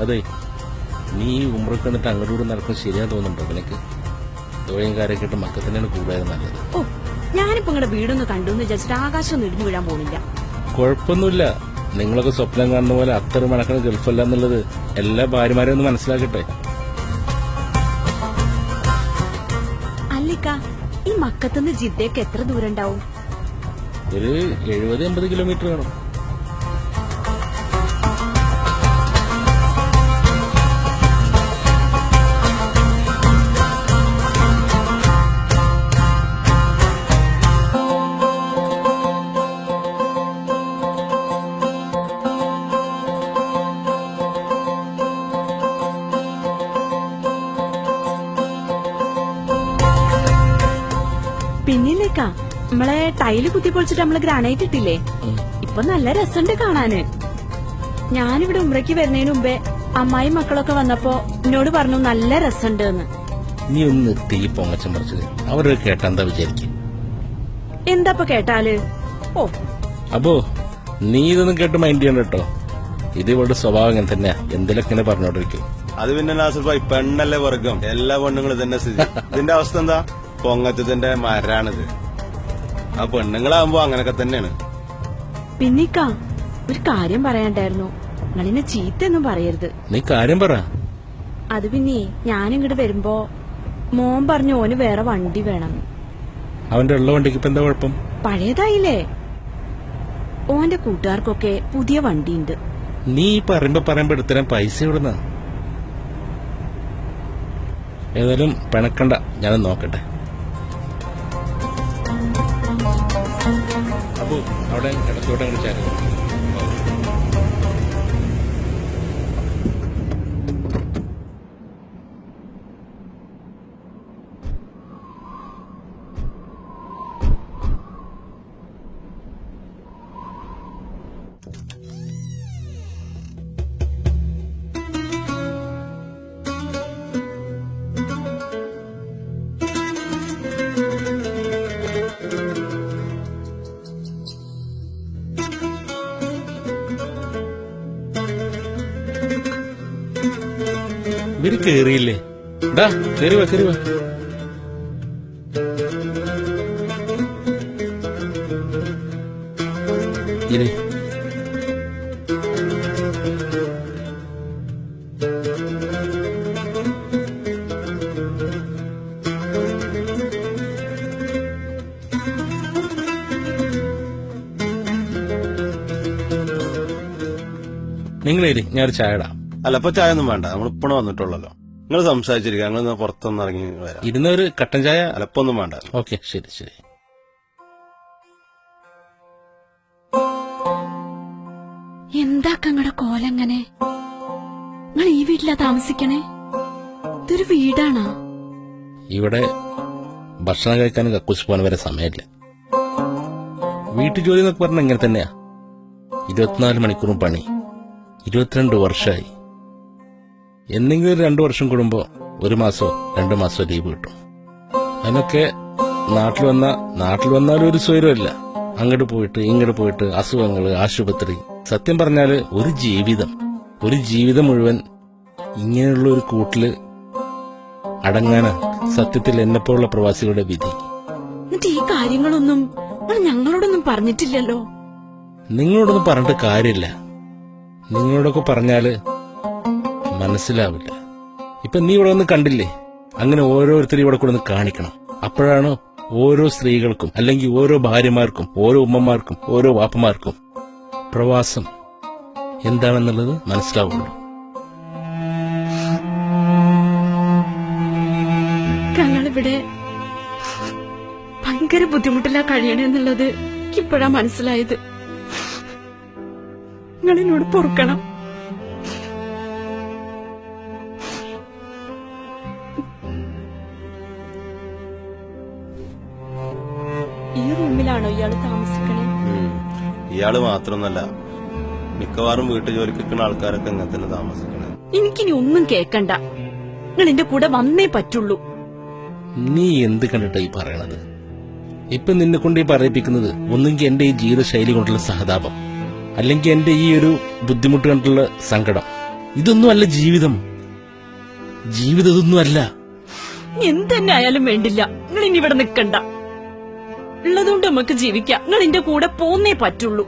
അതെ, നീ ഉമ്രക്ക് വന്നിട്ട് അങ്ങോട്ട് നടക്കുന്നത് ശരിയാ തോന്നുന്നുണ്ടോ നിനക്ക്? തൊഴിലും കാര്യമൊക്കെ ഇട്ട് മക്കൾ തന്നെയാണ് കൂടുതലായിരുന്നു നല്ലത്. ഓ, ഞാനിപ്പോ നിങ്ങളുടെ വീടൊന്ന് കണ്ടു എന്ന് വിചാരിച്ചിട്ട് ആകാശം ഒന്നും ഇടിഞ്ഞു വീഴാൻ പോകുന്നില്ല. കുഴപ്പമൊന്നുമില്ല. നിങ്ങളൊക്കെ സ്വപ്നം കാണുന്ന പോലെ അത്ര മണക്കണ ഗൾഫല്ല എന്നുള്ളത് എല്ലാ ഭാര്യമാരെയും ഒന്ന് മനസ്സിലാക്കട്ടെ. അല്ലിക്ക, ഈ മക്കത്തുനിന്ന് ജിദ്ദയ്ക്ക് എത്ര ദൂരം ഉണ്ടാവും? ഒരു 70-80 കിലോമീറ്റർ വേണം. പിന്നില്ലേക്കാ, നമ്മളെ ടൈല് കുത്തിപ്പൊളിച്ചിട്ട് നമ്മള് ഗ്രാനൈറ്റ് ഇട്ടില്ലേ, ഇപ്പൊ നല്ല രസമുണ്ട് കാണാന്. ഞാനിവിടെ ഉമ്രയ്ക്ക് വരുന്നതിന് മുമ്പേ അമ്മായി മക്കളൊക്കെ വന്നപ്പോ എന്നോട് പറഞ്ഞു നല്ല രസമുണ്ട് എന്ന്. നീ ഒന്ന് നിർത്തി ഈ പൊങ്ങച്ചം പറിച്ചത്. അവരൊക്കെ കേട്ടാ എന്താ വിചാരിക്കും? എന്താ കേട്ടാല്? ഓ, അപ്പോ നീ ഇതൊന്നും കേട്ട് മൈൻഡ് ചെയ്യണ്ട കേട്ടോ. ഇത് ഇവളുടെ സ്വഭാവം അങ്ങനെ തന്നെയാ, എന്തിലൊക്കെ ഇങ്ങനെ പറഞ്ഞോണ്ടിരിക്കും. അത് പിന്നെ നാസിർ ഭായി, പെണ്ണല്ലേ വർഗം, എല്ലാ പെണ്ണുങ്ങളും തന്നെ സ്ഥിതി. ഇതിന്റെ അവസ്ഥ എന്താ? പൊങ്ങച്ചത്തിന്റെ മരാണിത്. ആ പെണ്ണുങ്ങളാകുമ്പോ അങ്ങനൊക്കെ തന്നെയാണ്. പിന്നിക്കാ, ഒരു കാര്യം പറയാണ്ടായിരുന്നു. നിങ്ങളിനെ ചീത്തൊന്നും പറയരുത്. നീ കാര്യം പറ. അത് പിന്നെ ഞാനിങ്ങോട്ട് വരുമ്പോ മോൻ പറഞ്ഞു ഓന് വേറെ വണ്ടി വേണം. അവന്റെ ഉള്ള വണ്ടിക്ക് ഇപ്പൊ എന്താ കുഴപ്പം? പഴയതായില്ലേ? ഓന്റെ കൂട്ടുകാർക്കൊക്കെ പുതിയ വണ്ടിയുണ്ട്. നീ പറയുമ്പോ എടുത്തരാൻ പൈസ ഇവിടുന്ന. ഏതായാലും പിണക്കണ്ട, ഞാനത് നോക്കട്ടെ. അപ്പോ അവിടെ ഇടത്തോടെ ചേർന്നു. ഇവര് കേറിയില്ലേ? കേറിവാ. ഇല്ലേ, നിങ്ങളേരി ഞാനൊരു ചായ ഇടാം. അല്ല, ഇപ്പൊ ചായ ഒന്നും വേണ്ട, നമ്മളിപ്പണ വന്നിട്ടുള്ളല്ലോ. നിങ്ങൾ സംസാരിച്ചിരിക്കുക, ഞങ്ങൾ പുറത്തൊന്ന് ഇറങ്ങി വരാം. ഇരുന്നൊരു കട്ടൻ ചായ. അലപ്പൊന്നും വേണ്ട. ഓക്കെ, ശരി. എന്താക്കങ്ങടെ കോലങ്ങനെ? നിങ്ങൾ ഈ വീട്ടിലാ താമസിക്കണേ? ഇതൊരു വീടാണോ? ഇവിടെ ഭക്ഷണം കഴിക്കാനും കക്കൂസ് പോകാൻ വരെ സമയമില്ല. വീട്ടു ജോലി എന്നൊക്കെ പറഞ്ഞാൽ ഇങ്ങനെ തന്നെയാ. 24 മണിക്കൂറും പണി. 22 വർഷമായി. എന്തെങ്കിലും 2 വർഷം കൂടുമ്പോ 1 മാസോ 2 മാസോ ലീവ് കിട്ടും. അതിനൊക്കെ നാട്ടിൽ വന്നാലും ഒരു സ്വൈരമില്ല. അങ്ങോട്ട് പോയിട്ട് ഇങ്ങോട്ട് പോയിട്ട് അസുഖങ്ങള്, ആശുപത്രി. സത്യം പറഞ്ഞാല് ഒരു ജീവിതം മുഴുവൻ ഇങ്ങനെയുള്ള ഒരു കൂട്ടില് അടങ്ങാനാ സത്യത്തിൽ എന്നെപ്പോലുള്ള പ്രവാസികളുടെ വിധി. എന്നിട്ട് ഈ കാര്യങ്ങളൊന്നും ഞങ്ങളോടൊന്നും പറഞ്ഞിട്ടില്ലല്ലോ. നിങ്ങളോടൊന്നും പറഞ്ഞിട്ട് കാര്യമില്ല. നിങ്ങളോടൊക്കെ പറഞ്ഞാല് മനസ്സിലാവില്ല. ഇപ്പൊ നീ ഇവിടെ ഒന്ന് കണ്ടില്ലേ? അങ്ങനെ ഓരോരുത്തരും ഇവിടെ കൂടെ ഒന്ന് കാണിക്കണം. അപ്പോഴാണ് ഓരോ സ്ത്രീകൾക്കും, അല്ലെങ്കിൽ ഓരോ ഭാര്യമാർക്കും, ഓരോ ഉമ്മമാർക്കും, ഓരോ വാപ്പമാർക്കും പ്രവാസം എന്താണെന്നുള്ളത് മനസ്സിലാവുള്ളൂ. ഞങ്ങളിവിടെ ഭയങ്കര ബുദ്ധിമുട്ടില്ല കഴിയണെന്നുള്ളത് ഇപ്പോഴാ മനസ്സിലായത്. നിങ്ങളെന്നോട് പൊറുക്കണം. ഈ റൂമിലാണോ ഇയാള് താമസിക്കണേ? ഇയാള് മാത്രമൊന്നല്ല, മിക്കവാറും വീട്ടു ജോലിക്ക് നിൽക്കുന്ന ആൾക്കാരൊക്കെ ഇങ്ങനെ തന്നെ താമസിക്കണേ. എനിക്കിനി ഒന്നും കേക്കണ്ട. നിങ്ങൾ എന്റെ കൂടെ വന്നേ പറ്റുള്ളൂ. നീ എന്ത് കണ്ടിട്ടാ ഈ പറയണത്? ഇപ്പൊ നിന്നെ കൊണ്ട് ഈ പറയിപ്പിക്കുന്നത് ഒന്നെങ്കിൽ എന്റെ ഈ ജീവിതശൈലി കൊണ്ടുള്ള സഹതാപം, അല്ലെങ്കിൽ എന്റെ ഈ ഒരു ബുദ്ധിമുട്ട് കണ്ടുള്ള സങ്കടം. ഇതൊന്നുമല്ല ജീവിതം. ജീവിതം ഇതൊന്നുമല്ല. എന്തെന്നെ ആയാലും വേണ്ടില്ല, നിങ്ങൾ ഇനി ഇവിടെ നിക്കണ്ട. ഉള്ളതുകൊണ്ട് നമുക്ക് ജീവിക്കാം. നിങ്ങൾ എന്റെ കൂടെ പോന്നേ പറ്റുള്ളൂ.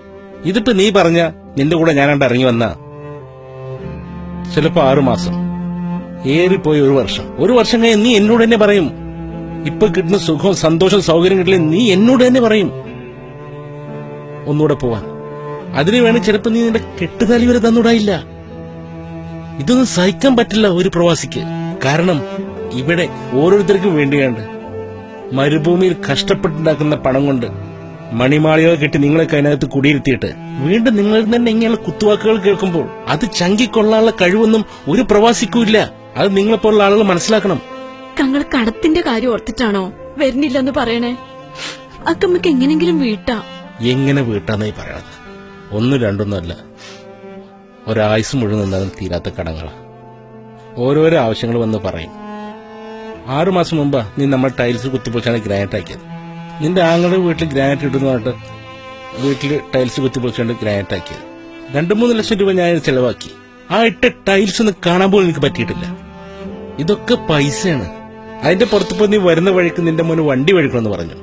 ഇതിപ്പോ നീ പറഞ്ഞ നിന്റെ കൂടെ ഞാനാണ്ട് ഇറങ്ങി വന്ന ചിലപ്പോ 6 മാസം, ഏറിപ്പോയി 1 വർഷം. 1 വർഷം കഴിഞ്ഞ് നീ എന്നോട് തന്നെ പറയും, ഇപ്പൊ കിട്ടുന്ന സുഖവും സന്തോഷവും സൗകര്യം കിട്ടില്ല, നീ എന്നോട് തന്നെ പറയും ഒന്നുകൂടെ പോവാൻ. അതിന് വേണ്ടി ചിലപ്പോ നീ നിന്റെ കെട്ടുതാലി വരെ തന്നൂടായില്ല. ഇതൊന്നും സഹിക്കാൻ പറ്റില്ല ഒരു പ്രവാസിക്ക്. കാരണം ഇവിടെ ഓരോരുത്തർക്കും വേണ്ടിയാണ്ട് മരുഭൂമിയിൽ കഷ്ടപ്പെട്ടുണ്ടാക്കുന്ന പണം കൊണ്ട് മണിമാളികൾ കെട്ടി നിങ്ങളൊക്കെ അതിനകത്ത് കുടിയിരുത്തിയിട്ട് വീണ്ടും നിങ്ങൾ തന്നെ ഇങ്ങനെയുള്ള കുത്തുവാക്കുകൾ കേൾക്കുമ്പോൾ അത് ചങ്കിക്കൊള്ളാനുള്ള കഴിവൊന്നും ഒരു പ്രവാസിക്കും ഇല്ല. അത് നിങ്ങളെപ്പോലുള്ള ആളുകൾ മനസ്സിലാക്കണം. തങ്ങൾ കടത്തിന്റെ കാര്യം ഓർത്തിട്ടാണോ വരുന്നില്ലെന്ന് പറയണേ? അക്കമ്മക്ക് എങ്ങനെങ്കിലും വീട്ടാ. എങ്ങനെ വീട്ടാന്നായി പറയണത്? 1, 2 അല്ല, ഒരായുസ് മുഴുവൻ നിന്നാലും തീരാത്ത കടങ്ങളാ. ഓരോരോ ആവശ്യങ്ങൾ വന്ന് പറയും. 6 മാസം മുമ്പാ നീ നമ്മൾ ടൈൽസ് കുത്തിപ്പൊളിച്ചാണ് ഗ്രാനൈറ്റ് ആക്കിയത്. നിന്റെ ആങ്ങളുടെ വീട്ടിൽ ഗ്രാനൈറ്റ് ഇടുന്ന പറഞ്ഞിട്ട് വീട്ടിൽ ടൈൽസ് കുത്തിപ്പൊളിച്ചാണ്ട് ഗ്രാനൈറ്റ് ആക്കിയത്. 2-3 ലക്ഷം രൂപ ഞാൻ ചെലവാക്കി. ആ ഇട്ട ടൈൽസ് ഒന്ന് കാണാൻ പോലും എനിക്ക് പറ്റിയിട്ടില്ല. ഇതൊക്കെ പൈസയാണ്. അതിന്റെ പുറത്ത് പോയി നീ വരുന്ന വഴിക്ക് നിന്റെ മോന് വണ്ടി മേടിക്കണമെന്ന് പറഞ്ഞു.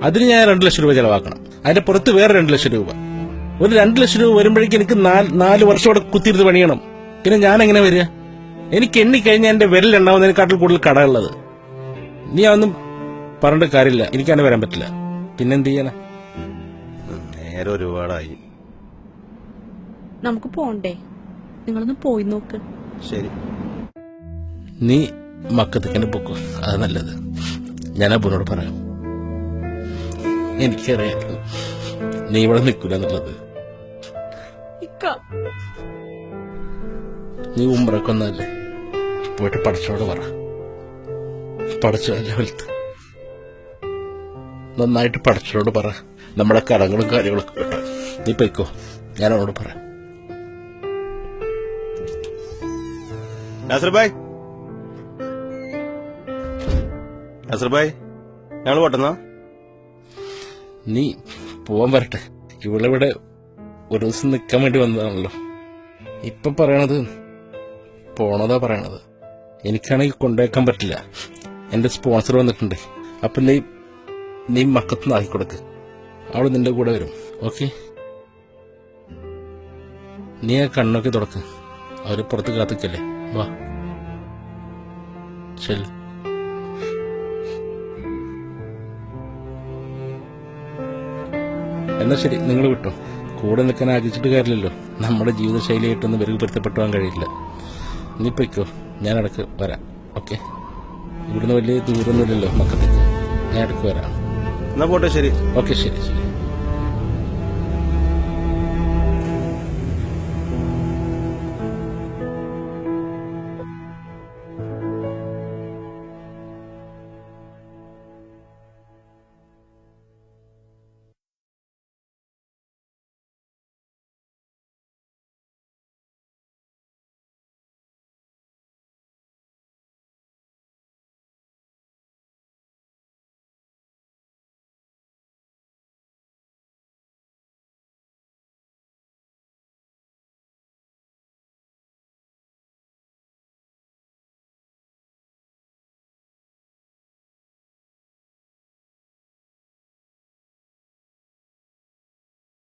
അതിന് ഞാൻ 2 ലക്ഷം രൂപ ചെലവാക്കണം. അതിന്റെ പുറത്ത് വേറെ 2 ലക്ഷം രൂപ. ഒരു 2 ലക്ഷം രൂപ വരുമ്പോഴേക്കും എനിക്ക് 4 വർഷം അവിടെ കുത്തിയിരുന്ന് പണിയണം. പിന്നെ ഞാൻ എങ്ങനെ വരിക? എനിക്ക് എണ്ണിക്കഴിഞ്ഞാൽ എന്റെ വിരലുണ്ടാവുന്നതിനെക്കാട്ടിൽ കൂടുതൽ കടയുള്ളത്. നീ അതൊന്നും പറഞ്ഞിട്ട് കാര്യമില്ല. എനിക്ക് അങ്ങനെ വരാൻ പറ്റില്ല. പിന്നെന്ത് ചെയ്യാനാ? നേരെ ഒരുപാടായി. നമുക്ക് പോണ്ടേ? നിങ്ങളൊന്ന് പോയി നോക്ക്. ശരി, നീ മക്കത്തേക്കെന്നെ പൊക്കോ, അത് നല്ലത്. ഞാൻ അബുനോട് പറയാം. എനിക്കറിയാം നീ ഇവിടെ നിൽക്കൂല എന്നുള്ളത്. ഇക്ക, നീ ഉമ്രക്കൊന്നല്ലേ, പോയിട്ട് പഠിച്ചോട് പറ. പഠിച്ചോ ലെവലത്ത് നന്നായിട്ട് പഠിച്ചോട് പറ. നമ്മുടെ കടങ്ങളും കാര്യങ്ങളൊക്കെ കേട്ടോ. നീ പൊയ്ക്കോ, ഞാൻ അവനോട് പറയാം. നാസർ ഭായ്, നാസർ ഭായ്, ഞങ്ങൾ പോട്ടെന്നാ. നീ പോവാൻ വരട്ടെ. ഇവിടെ ഒരു ദിവസം നിൽക്കാൻ വേണ്ടി വന്നതാണല്ലോ. ഇപ്പൊ പറയണത് പോണതാ പറയണത്. എനിക്കാണെങ്കിൽ കൊണ്ടുവയ്ക്കാൻ പറ്റില്ല. എന്റെ സ്പോൺസർ വന്നിട്ടുണ്ട്. അപ്പൊ നീ മക്കത്തുനിന്ന് ആക്കിക്കൊടുക്ക്. അവള് നിന്റെ കൂടെ വരും. ഓക്കെ? നീ ആ കണ്ണൊക്കെ തുടക്ക്. അവര് പുറത്ത് കാത്തിക്കല്ലേ. വാ, ചെല്ല്. എന്നാ ശരി, നിങ്ങൾ വിട്ടോ. കൂടെ നിൽക്കാൻ ആഗ്രഹിച്ചിട്ട് കാര്യമില്ലല്ലോ. നമ്മുടെ ജീവിതശൈലിയായിട്ടൊന്നും ഇവർക്ക് പൊരുത്തപ്പെട്ടുവാൻ കഴിയില്ല. നീ പൊയ്ക്കോ, ഞാൻ ഇടയ്ക്ക് വരാം. ഓക്കെ? ഇവിടുന്ന് വലിയ ദൂരമൊന്നുമില്ലല്ലോ മക്കത്തേക്ക്. ഞാൻ ഇടയ്ക്ക് വരാം. എന്നാ പോട്ടെ. ശരി. ഓക്കെ, ശരി ശരി.